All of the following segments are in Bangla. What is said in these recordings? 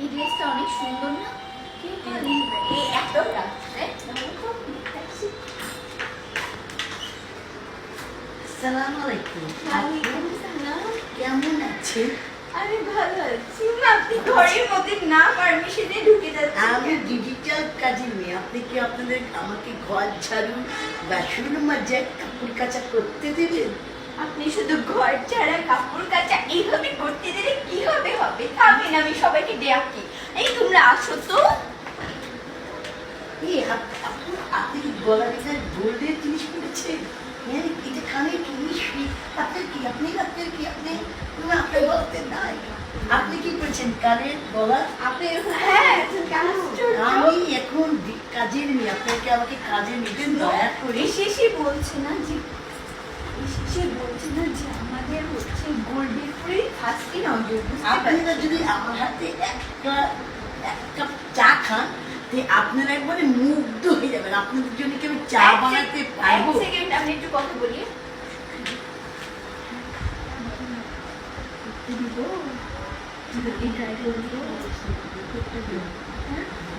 এই ড্রেসটা অনেক সুন্দর না? এই এত আসসালামু আলাইকুম। কেমন আছেন? আমি ভালো আছি। আপনি ঘরের মধ্যে না পারমিশনে ঢুকে যাচ্ছেন। আমি ডিজিটাল কাজের মেয়ে। আপনি কি আমাকে ঘর ঝাড়ু, বাসন মাজা, কাপড় কাচা করতে দেবেন? আপনি শুধু ঘর ছাড়া কাপড় কাচা এইভাবে করতে দিলে কিভাবে হবে? থামেন, আমি সবাইকে ডাকি। এই তোমরা আসো তো। এই আপনি কি গলা ভিতরে গোল্ডের জিনিস পড়েছেন? হ্যাঁ, এটা কানে কি? আপনার কি? আপনি বলতে নাই। আপনি কি করছেন? কানের গলা? আপনি হ্যাঁ, আমি এখন কাজের মেয়ে। আপনাকে আমাকে কাজে নিবেন দয়া করে। শেষে বলছে না যে আমাদের হচ্ছে গোল্ডের পুরি ফার্স্টই নজর। আপনারা যদি আমার হাতে এক কাপ চা খান, আপনারা একবারে মুগ্ধ হয়ে যাবেন। আপনাদের জন্য কি আমি চা বানাতে পারবো? এক সেকেন্ড, আমি একটু কথা বলি।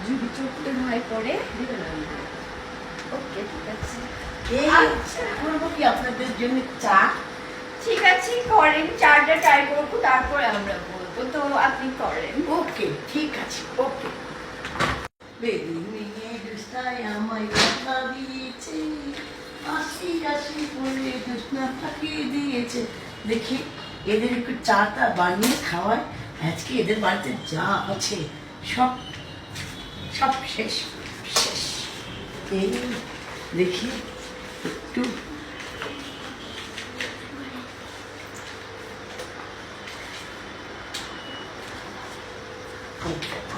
যদি চোখতে ভয় পড়ে ওকে, ঠিক আছে। করবো কি আপনাদের জন্য চা? ঠিক আছে, করেন। চাটা ট্রাই করবো, তারপরে আমরা বলবো। তো আপনি করেন। ওকে, ঠিক আছে। ওকে। বেদি নিয়ে দুস্তায় আমায় কথা দিয়েছে, হাসি হাসি করে দুস্তা ফাঁকিয়ে দিয়েছে। দেখি এদের একটু চাটা বানিয়ে খাওয়ায়। আজকে এদের বাড়িতে যা আছে সব সব শেষ শেষ। এই দেখি একটু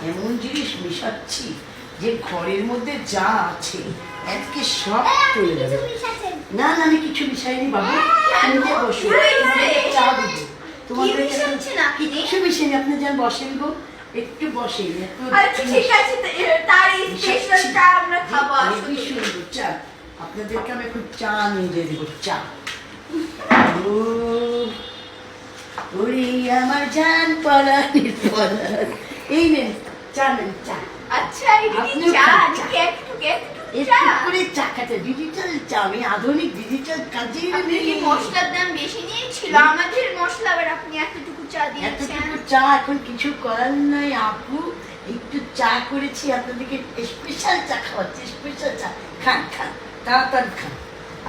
এমন জিনিস মিশাচ্ছি যে ঘরের মধ্যে যা আছে আজকে সব চলে যাবে। না না, আমি কিছু মিশাইনি বাবু। তুমি বসো, তোমাদেরকে চা দিব। তোমাদের কিছু মিশাইনি। আপনি যান বসেন গো, একটু বসেন। ঠিক আছে, তার স্পেশাল চা আমরা খাবো। সুন্দর চা। আপনাদেরকে আমি এখন চা নিয়ে দিয়ে দেবো। চা। ওরে আমার জান পরাণের পরাণ, এই নেন চা, নেন চা। আচ্ছা, আপনি চা একটু করে চা খাতে। ডিজিটাল চা, আমি আধুনিক ডিজিটাল কাজে। আপনি কি মশলার দাম বেশি নিয়েছিল? আমাদের মশলা আবার আপনি এতটুকু চা দিয়েছেন। এতটুকু চা এখন কিছু করার নাই আপু। একটু চা করেছি, আপনাদেরকে স্পেশাল চা খাওয়াচ্ছি। স্পেশাল চা। খান খান, তাড়াতাড়ি খান।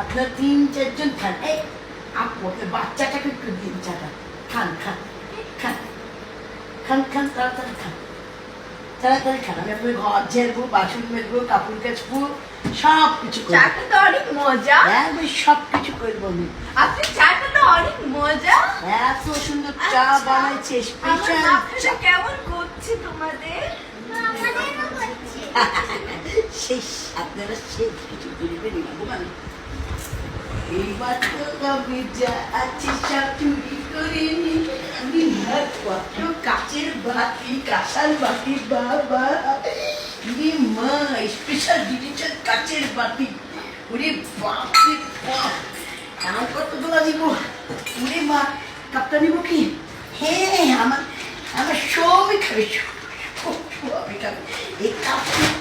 আপনার 3-4 জন খান। এই আপু, আপনার বাচ্চাটাকে একটু দিন চাটা। খান খান খান খান খান, তাড়াতাড়ি খান, তাড়াতাড়ি খান। আমি আপনার ঘর ঝেড়বো, বাসন মেজবো, কাপড় কাচবো, সব কিছু করবো। চাটা তো অনেক মজা। হ্যাঁ, আমি সব কিছু করবো। আমি আপনি চাটা তো অনেক মজা। এত সুন্দর চা বানাইছে, স্পেশাল চা। কেমন করছে তোমাদের? শেষ, আপনারা শেষ কিছু করবেন না ভগবান। এইবার তো আমি যা আছে সব চুরি করে আমি কত কাচের বাটি, কাঁসার বাটি, বাবা মা, স্পেশাল ডিজিটাল কাচের বাটি। ওরে বাপ রে বাপ, আমার কতগুলো নিব? ওরে মা, কাপটা নিব কি? হ্যাঁ, আমার সবই খাবে, সবই খাবে। এই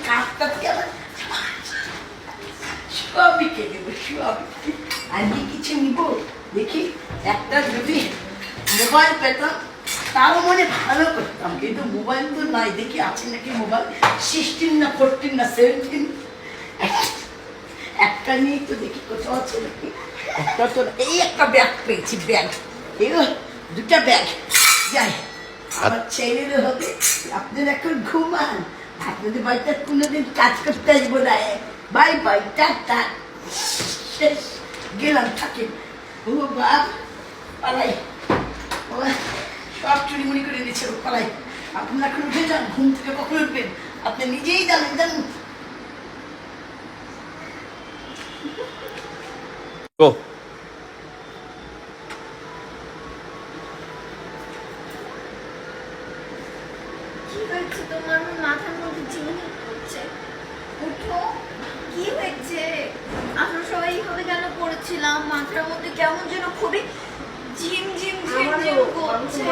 কাপটাতে আমার সবই খেয়ে দেবো, সবই। আজকে কিছু নিব, দেখি একটা যদি মোবাইল পেতাম তাও মনে ভালো করতাম, কিন্তু মোবাইল তো নাই। দেখি আছে নাকি মোবাইল, 16 না 14 না 17। একটা নিয়ে তো দেখি কোথাও আছে নাকি। একটা তো এই একটা ব্যাগ পেয়েছি, ব্যাগ। এই দুটা ব্যাগ। যাই, আমার ছেলেরও হবে। আপনারা এখন ঘুমান, আপনাদের বাড়িতে কোনোদিন কাজ করতে আসবো না। বাই বাই, টাটা, শেষ, গেলাম, থাকেন। ও বাপ, পালাই, সব চুরিমুড়ি করে দিচ্ছে, পালাই। আপনারা এখন উঠে যান, ঘুম থেকে কখন উঠবেন আপনি নিজেই জানেন। জানেন কি হয়েছে তোমার? মাথার মধ্যে ঝিমঝিম করছে। উঠো, কি হয়েছে? আমরা সবাই এইভাবে কেন পড়েছিলাম? মাথার মধ্যে কেমন যেন খুবই ঝিমঝিম করছে।